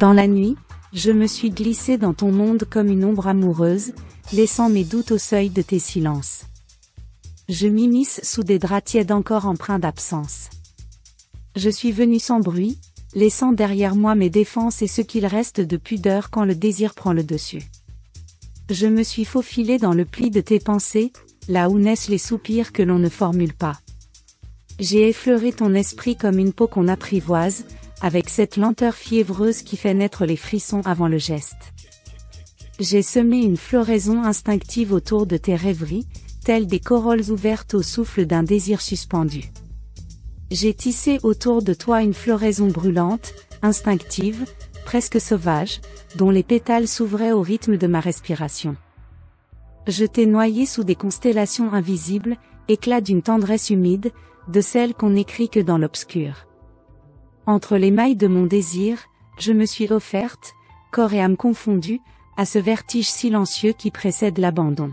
Dans la nuit, je me suis glissée dans ton monde comme une ombre amoureuse, laissant mes doutes au seuil de tes silences. Je m'immisce sous des draps tièdes encore empreints d'absence. Je suis venue sans bruit, laissant derrière moi mes défenses et ce qu'il reste de pudeur quand le désir prend le dessus. Je me suis faufilée dans le pli de tes pensées, là où naissent les soupirs que l'on ne formule pas. J'ai effleuré ton esprit comme une peau qu'on apprivoise, avec cette lenteur fiévreuse qui fait naître les frissons avant le geste. J'ai semé une floraison instinctive autour de tes rêveries, telles des corolles ouvertes au souffle d'un désir suspendu. J'ai tissé autour de toi une floraison brûlante, instinctive, presque sauvage, dont les pétales s'ouvraient au rythme de ma respiration. Je t'ai noyé sous des constellations invisibles, éclat d'une tendresse humide, de celle qu'on n'écrit que dans l'obscur. Entre les mailles de mon désir, je me suis offerte, corps et âme confondus, à ce vertige silencieux qui précède l'abandon.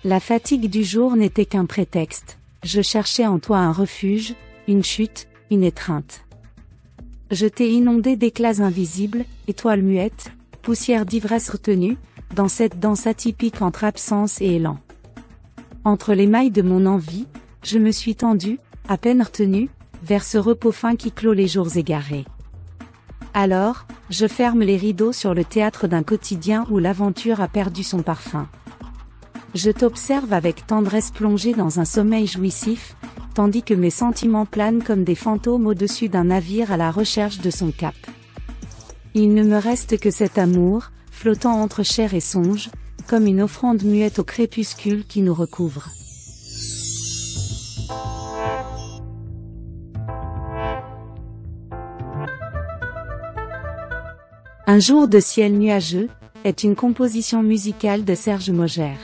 La fatigue du jour n'était qu'un prétexte, je cherchais en toi un refuge, une chute, une étreinte. Je t'ai inondé d'éclats invisibles, étoiles muettes, poussière d'ivresse retenue, dans cette danse atypique entre absence et élan. Entre les mailles de mon envie, je me suis tendue, à peine retenue, vers ce repos fin qui clôt les jours égarés. Alors, je ferme les rideaux sur le théâtre d'un quotidien où l'aventure a perdu son parfum. Je t'observe avec tendresse plongée dans un sommeil jouissif, tandis que mes sentiments planent comme des fantômes au-dessus d'un navire à la recherche de son cap. Il ne me reste que cet amour, flottant entre chair et songe, comme une offrande muette au crépuscule qui nous recouvre. Un jour de ciel nuageux est une composition musicale de Serge Maugère.